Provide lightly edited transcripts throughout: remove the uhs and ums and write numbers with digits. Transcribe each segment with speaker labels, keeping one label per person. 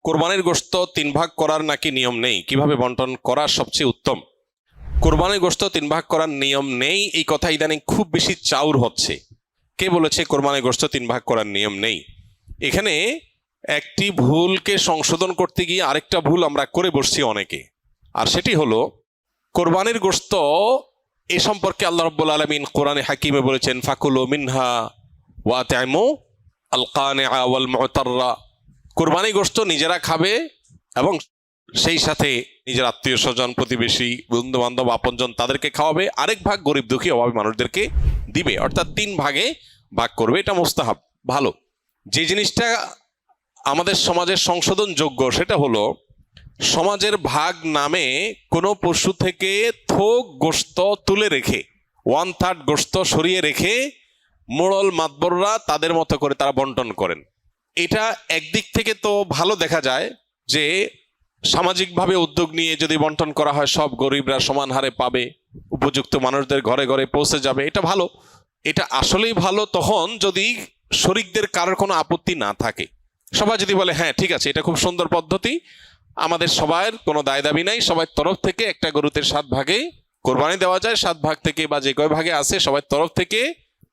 Speaker 1: কোরবানির গোশত 3 ভাগ করার নাকি নিয়ম নেই, কিভাবে বন্টন করা সবচেয়ে উত্তম? কোরবানির গোশত 3 ভাগ করার নিয়ম নেই, এই কথা ইদানিং খুব বেশি চাউর হচ্ছে। কে বলেছে কোরবানির গোশত 3 ভাগ করার নিয়ম নেই? এখানে একটি ভুলকে সংশোধন করতে গিয়ে আরেকটা ভুল আমরা করে বসছি অনেকে। আর সেটি হলো, কোরবানির গোশত এ সম্পর্কে আল্লাহ রাব্বুল আলামিন কোরআনে হাকিমে বলেছেন, ফাকুলু মিনহা ওয়া আত'ইমু আল কানিআ ওয়াল মু'তাররা। কোরবানি গোশত নিজেরা খাবে এবং সেই সাথে নিজের আত্মীয় স্বজন, প্রতিবেশী, বন্ধু বান্ধব, আপনজন তাদেরকে খাওয়াবে। আরেক ভাগ গরিব দুঃখী অভাবী মানুষদেরকে দিবে, অর্থাৎ 3 ভাগে ভাগ করবে। এটা মুস্তাহাব, ভালো। যে জিনিসটা আমাদের সমাজের সংশোধনযোগ্য সেটা হলো, সমাজের ভাগ নামে কোনো পশু থেকে থোক গোশত তুলে রেখে 1/3 গোশত সরিয়ে রেখে মোড়ল মাতবররা তাদের মতো করে তারা বন্টন করেন। এটা একদিক থেকে তো ভালো দেখা যায় যে সামাজিকভাবে উদ্যোগ নিয়ে যদি বন্টন করা হয় সব গরিবরা সমান হারে পাবে, উপযুক্ত মানুষদের ঘরে ঘরে পৌঁছে যাবে, এটা ভালো। এটা আসলেই ভালো তখন যদি শরিকদের কারোর কোনো আপত্তি না থাকে। সবাই যদি বলে হ্যাঁ ঠিক আছে, এটা খুব সুন্দর পদ্ধতি, আমাদের সবার কোনো দায় দাবি নাই, সবার তরফ থেকে একটা গরুতে 7 ভাগে কোরবানি দেওয়া যায়, 7 ভাগ থেকে বা যে কয় ভাগে আছে সবার তরফ থেকে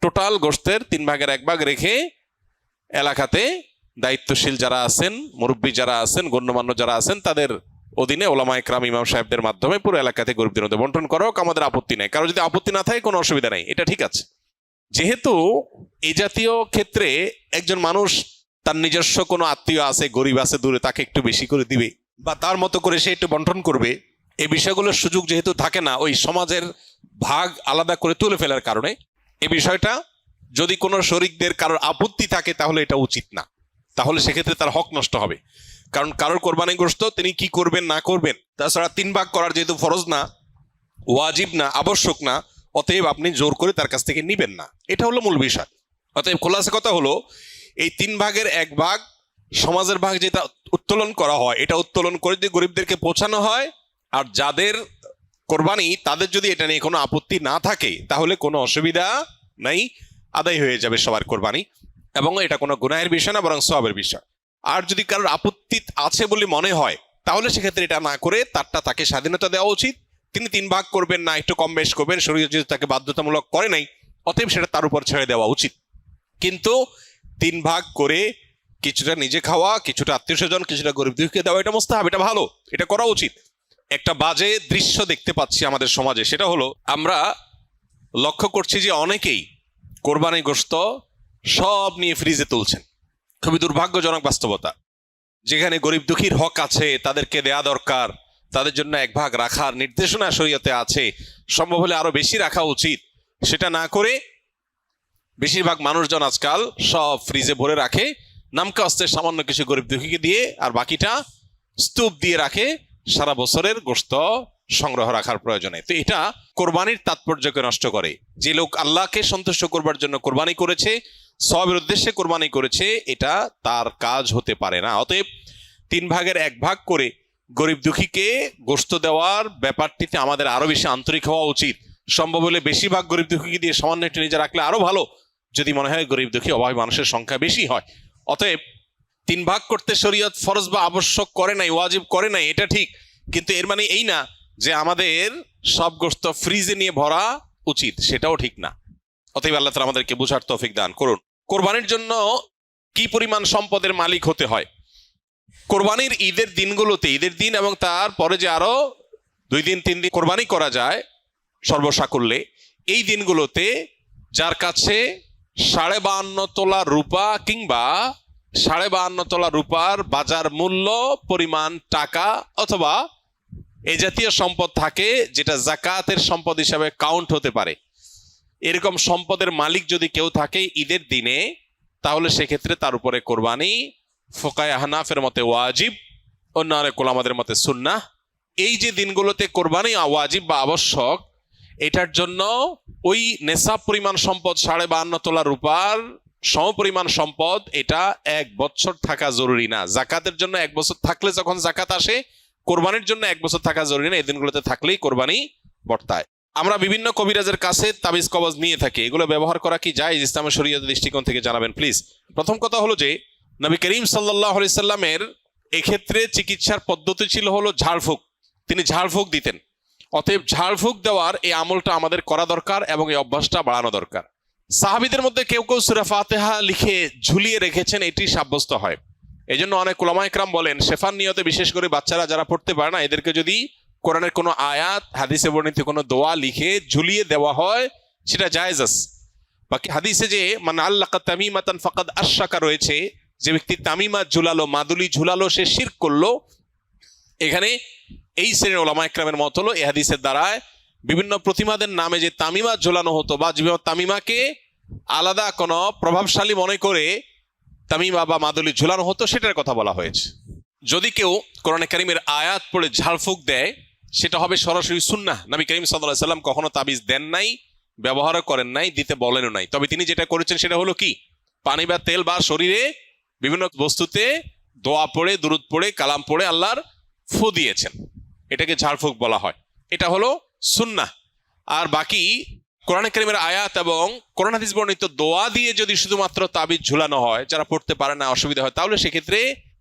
Speaker 1: টোটাল গোশতের 3 ভাগের 1 ভাগ রেখে এলাকাতে দায়িত্বশীল যারা আছেন, মুরব্বী যারা আছেন, গণ্যমান্য যারা আছেন, তাদের অধীনে ওলামা ইকরাম, ইমাম সাহেবদের মাধ্যমে পুরো এলাকাতে গরিবদের মধ্যে বন্টন করা হোক, আমাদের আপত্তি নেই। কারো যদি আপত্তি না থাকে কোনো অসুবিধা নেই, এটা ঠিক আছে। যেহেতু এই জাতীয় ক্ষেত্রে একজন মানুষ তার নিজস্ব কোনো আত্মীয় আছে, গরিব আছে দূরে, তাকে একটু বেশি করে দিবে বা তার মতো করে সে একটু বন্টন করবে, এই বিষয়গুলোর সুযোগ যেহেতু থাকে না ওই সমাজের ভাগ আলাদা করে তুলে ফেলার কারণে, এই বিষয়টা যদি কোনো শরিকদের কারোর আপত্তি থাকে তাহলে এটা উচিত না, তাহলে সেক্ষেত্রে তার হক নষ্ট হবে। কারণ কারোর কোরবানি গোশত তিনি কি করবেন না করবেন, তাছাড়া 3 ভাগ করার যেহেতু ফরজ না, ওয়াজিব না, আবশ্যক না, অতএব আপনি জোর করে তার কাছ থেকে নিবেন না, এটা হলো মূল বিষয়। অতএব খোলাসা কথা হলো, এই 3 ভাগের 1 ভাগ সমাজের ভাগ যেটা উত্তোলন করা হয়, এটা উত্তোলন করে যদি গরিবদেরকে পৌঁছানো হয়, আর যাদের কোরবানি তাদের যদি এটা নিয়ে কোনো আপত্তি না থাকে তাহলে কোনো অসুবিধা নাই, আদায় হয়ে যাবে সবার কোরবানি, এবং এটা কোনো গুনাহের বিষয় না, বরং সওয়াবের বিষয়। আর যদি কারোর আপত্তি আছে বলে মনে হয় তাহলে সেক্ষেত্রে এটা না করে তাকে স্বাধীনতা দেওয়া উচিত। তিনি 3 ভাগ করবেন না, একটু কম বেশ করবেন, শরীয়ত যেহেতু তাকে বাধ্যতামূলক করে নাই, অতএব সেটা তার উপর ছেড়ে দেওয়া উচিত। কিন্তু 3 ভাগ করে কিছুটা নিজে খাওয়া, কিছুটা আত্মীয় স্বজন, কিছুটা গরিব দুঃখীকে দেওয়া, এটা মুস্তাহাব, এটা ভালো, এটা করা উচিত। একটা বাজে দৃশ্য দেখতে পাচ্ছি আমাদের সমাজে, সেটা হলো আমরা লক্ষ্য করছি যে অনেকেই কোরবানি গোশত সব নিয়ে ফ্রিজে তুলছেন। খুবই দুর্ভাগ্যজনক বাস্তবতা। যেখানে গরিব দুঃখীর হক আছে, তাদেরকে দেয়া দরকার, তাদের জন্য 1 ভাগ রাখার নির্দেশনা শরীয়তে আছে, সম্ভব হলে আরো বেশি রাখা উচিত, সেটা না করে বেশিরভাগ মানুষজন আজকাল সব ফ্রিজে ভরে রাখে, নামকা অস্তে সামান্য কিছু গরিব দুঃখীকে দিয়ে, আর বাকিটা স্তূপ দিয়ে রাখে সারা বছরের গোশত সংগ্রহ রাখার প্রয়োজনে। তো এটা কোরবানির তাৎপর্যকে নষ্ট করে। যে লোক আল্লাহকে সন্তুষ্ট করবার জন্য কোরবানি করেছে, সওয়াবের উদ্দেশ্যে কোরবানি করেছে, এটা তার কাজ হতে পারে না। অতএব 3 ভাগের 1 ভাগ করে গরিব দুঃখীকে গোশত দেওয়ার ব্যাপারটিতে আমাদের আরো বেশি আন্তরিক হওয়া উচিত। সম্ভব হলে বেশিরভাগ গরিব দুঃখীকে দিয়ে সামান্য একটু নিজে রাখলে আরো ভালো, যদি মনে হয় গরিব দুঃখী অভাবী মানুষের সংখ্যা বেশি হয়। অতএব 3 ভাগ করতে শরীয়ত ফরজ বা আবশ্যক করে নাই, ওয়াজিব করে নাই, এটা ঠিক, কিন্তু এর মানে এই না যে আমাদের সব গোশত ফ্রিজে নিয়ে ভরা উচিত, সেটাও ঠিক না। অতএব আল্লাহ তাআলা আমাদেরকে বুঝার তৌফিক দান করুন। কোরবানির জন্য কি পরিমাণ সম্পদের মালিক হতে হয়? কোরবানির ঈদের দিনগুলোতে, ঈদের দিন এবং তার পরে যে আরো 2 দিন 3 দিন কোরবানি করা যায় সর্বসাকুল্যে, এই দিনগুলোতে যার কাছে 52.5 তোলা রূপা কিংবা 52.5 তোলা রূপার বাজার মূল্য পরিমাণ টাকা অথবা এই জাতীয় সম্পদ থাকে যেটা যাকাতের সম্পদ হিসাবে কাউন্ট হতে পারে, এরকম সম্পদের মালিক যদি কেউ থাকে ঈদের দিনে, তাহলে সেক্ষেত্রে তার উপরে কোরবানি ফুকায়ে হানাফের মতে ওয়াজিব, অন্য অনেক উলামাদের মতে সুন্নাহ। এই যে দিনগুলোতে কোরবানি ওয়াজিব বা আবশ্যক, এটার জন্য ওই নেশাব পরিমাণ সম্পদ 52.5 তোলা রূপার সমপরিমাণ সম্পদ, এটা 1 বছর থাকা জরুরি না। জাকাতের জন্য 1 বছর থাকলে যখন জাকাত আসে, কোরবানির জন্য 1 বছর থাকা জরুরি না, এই দিনগুলোতে থাকলেই কোরবানি বর্তায়। আমরা বিভিন্ন কবিরাজের কাছে তাবিজ কবজ নিয়ে থাকি, এগুলো ব্যবহার করা কি জায়েজ ইসলামের শরীয়তের দৃষ্টিকোণ থেকে জানাবেন প্লিজ। প্রথম কথা হলো যে নবী করিম সাল্লাল্লাহু আলাইহি সাল্লামের এক্ষেত্রে চিকিৎসার পদ্ধতি ছিল হলো ঝাড়ফুঁক, তিনি ঝাড়ফুঁক দিতেন। অতএব ঝাড়ফুঁক দেওয়ার এই আমলটা আমাদের করা দরকার এবং এই অভ্যাসটা বাড়ানো দরকার। সাহাবীদের মধ্যে কেউ কেউ সূরা ফাতিহা লিখে ঝুলিয়ে রেখেছেন, এটি সাব্যস্ত হয়। এই জন্য অনেক উলামা ইকরাম বলেন শেফার নিয়তে বিশেষ করে বাচ্চারা যারা পড়তে পারে না, এদেরকে যদি কোরআনের কোনো আয়াত, হাদিসে বর্ণিত কোনো দোয়া লিখে ঝুলিয়ে দেওয়া হয় সেটা জায়েজ আছে। বাকি হাদিসে যে মান আল্লাকা তামিমাতান ফাকাদ আশরাকা রয়েছে, যে ব্যক্তি তামিমা ঝুলালো, মাদুলি ঝুলালো, সে শিরক করলো। এখানে এই শ্রেণীর উলামা ইকরামের মত হলো এই হাদিসের দ্বারায় বিভিন্ন প্রতিমাদের নামে যে তামিমা ঝোলানো হতো বা তামিমাকে আলাদা কোনো প্রভাবশালী মনে করে তামিমা বা মাদুলি ঝুলানো হতো, সেটার কথা বলা হয়েছে। যদি কেউ কোরআনে কারীমের আয়াত পড়ে ঝাড়ফুঁক দেয়, সেটা হবে সরাসরি সুন্নাহ। নবী করিম সাল্লাল্লাহু আলাইহি সাল্লাম কখনো তাবিজ দেন নাই, ব্যবহারও করেন নাই, দিতে বলেনও নাই। তবে তিনি যেটা করেছেন সেটা হলো কি, পানি বা তেল বা শরীরে বিভিন্ন বস্তুতে দোয়া পড়ে, দুরূদ পড়ে, কালাম পড়ে আল্লাহর ফু দিয়েছেন, এটাকে ঝাড়ফুঁক বলা হয়। এটা হলো সুন্নাহ। আর বাকি কোরআনে কারীমের আয়াত এবং কোরআন হাদিস বর্ণিত দোয়া দিয়ে যদি শুধুমাত্র তাবিজ ঝুলানো হয়, যারা পড়তে পারে না, অসুবিধা হয়, তাহলে সেক্ষেত্রে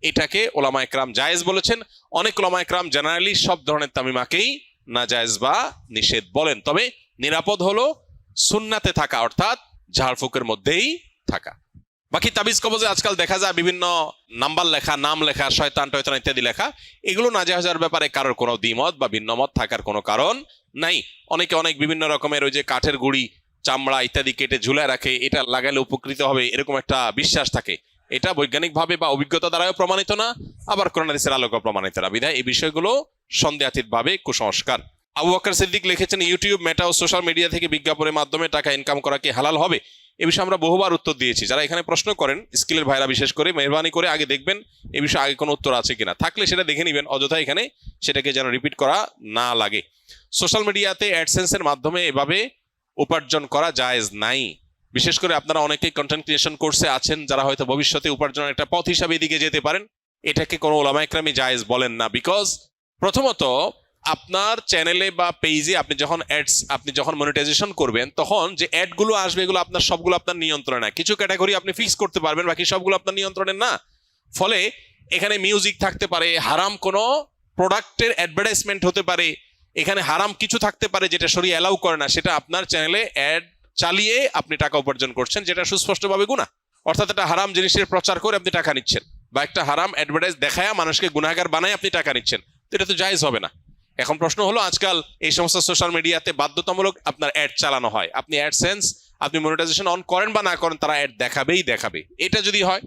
Speaker 1: এটাকে ওলামা ইকরাম জায়েজ বলেছেন। অনেক ওলামা ইকরাম জেনারেলি সব ধরনের তামিমাকেই নাজায়েজ বা নিষেধ বলেন। তবে নিরাপদ হলো সুন্নাতে থাকা, অর্থাৎ ঝাড়ফুঁকের মধ্যেই থাকা। বাকি তাবিজ কবজে আজকাল দেখা যায় বিভিন্ন নাম্বার লেখা, নাম লেখা, শয়তান টয়তান ইত্যাদি লেখা, এগুলো নাজায়েজের ব্যাপারে কারোর কোনো দ্বিমত বা ভিন্নমত থাকার কোনো কারণ নাই। অনেকে অনেক বিভিন্ন রকমের ওই যে কাঠের গুড়ি, চামড়া ইত্যাদি কেটে ঝুলায় রাখে, এটা লাগালে উপকৃত হবে এরকম একটা বিশ্বাস থাকে। এটা বৈজ্ঞানিকভাবে বা অভিজ্ঞতা দ্বারাও প্রমাণিত না, আবার কোরআন হাদিসের আলোকেও প্রমাণিত না। বিধায় এই বিষয়গুলো সন্দেহাতীতভাবে কুসংস্কার। আবু বকর সিদ্দিক লিখেছেন, ইউটিউব, মেটা ও সোশ্যাল মিডিয়া থেকে বিজ্ঞাপনের মাধ্যমে টাকা ইনকাম করা কি হালাল হবে? এ বিষয়ে আমরা বহুবার উত্তর দিয়েছি। যারা এখানে প্রশ্ন করেন, স্কিলের ভাইরা বিশেষ করে, মেহরবানি করে আগে দেখবেন এ বিষয়ে আগে কোনো উত্তর আছে কিনা, থাকলে সেটা দেখে নেবেন, অযথা এখানে সেটাকে যেন রিপিট করা না লাগে। সোশ্যাল মিডিয়াতে অ্যাডসেন্সের মাধ্যমে এভাবে উপার্জন করা জায়েজ নাই। বিশেষ করে আপনারা অনেকেই কন্টেন্ট ক্রিয়েশন কোর্সে আছেন, যারা হয়তো ভবিষ্যতে উপার্জনের একটা পথ হিসাবে এদিকে যেতে পারেন। এটাকে কোনো ওলামা ইকরামই জায়েজ বলেন না। বিকজ প্রথমত আপনার চ্যানেলে বা পেজে আপনি যখন মনিটাইজেশন করবেন, তখন যে অ্যাডগুলো আসবে এগুলো আপনার সবগুলো আপনার নিয়ন্ত্রণে না। কিছু ক্যাটাগরি আপনি ফিক্স করতে পারবেন, বাকি সবগুলো আপনার নিয়ন্ত্রণে না। ফলে এখানে মিউজিক থাকতে পারে, হারাম কোনো প্রোডাক্টের অ্যাডভার্টাইজমেন্ট হতে পারে, এখানে হারাম কিছু থাকতে পারে যেটা শরীয়ত অ্যালাউ করে না, সেটা আপনার চ্যানেলে অ্যাড চালিয়ে আপনি টাকা উপার্জন করছেন, যেটা সুস্পষ্টভাবে গুনাহ। অর্থাৎ একটা হারাম জিনিসের প্রচার করে আপনি টাকা নিচ্ছেন, বা একটা হারাম অ্যাডভার্টাইজ দেখায় মানুষকে গুনাহগার বানায় আপনি টাকা নিচ্ছেন, তো এটা তো জায়েজ হবে না। এখন প্রশ্ন হলো, আজকাল এই সমস্ত সোশ্যাল মিডিয়াতে বাধ্যতামূলক আপনার অ্যাড চালানো হয়। আপনি অ্যাডসেন্স, আপনি মনিটাইজেশন অন করেন বা না করেন, তারা অ্যাড দেখাবে। এটা যদি হয়,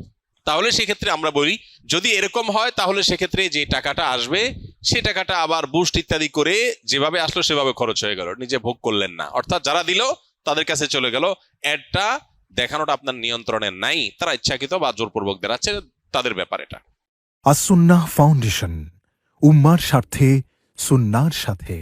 Speaker 1: তাহলে সেক্ষেত্রে আমরা বলি, যদি এরকম হয় তাহলে সেক্ষেত্রে যে টাকাটা আসবে সে টাকাটা আবার বুস্ট ইত্যাদি করে যেভাবে আসলো সেভাবে খরচ হয়ে গেল, নিজে ভোগ করলেন না। অর্থাৎ যারা দিল তাদের কাছে চলে গেল, অ্যাডটা দেখানোটা আপনার নিয়ন্ত্রণে নাই, তারা ইচ্ছাকৃত বা জোরপূর্বক দেখাচ্ছে, তাদের ব্যাপার এটা।
Speaker 2: আস-সুন্নাহ ফাউন্ডেশন, উম্মার স্বার্থে সুন্নাহর সাথে।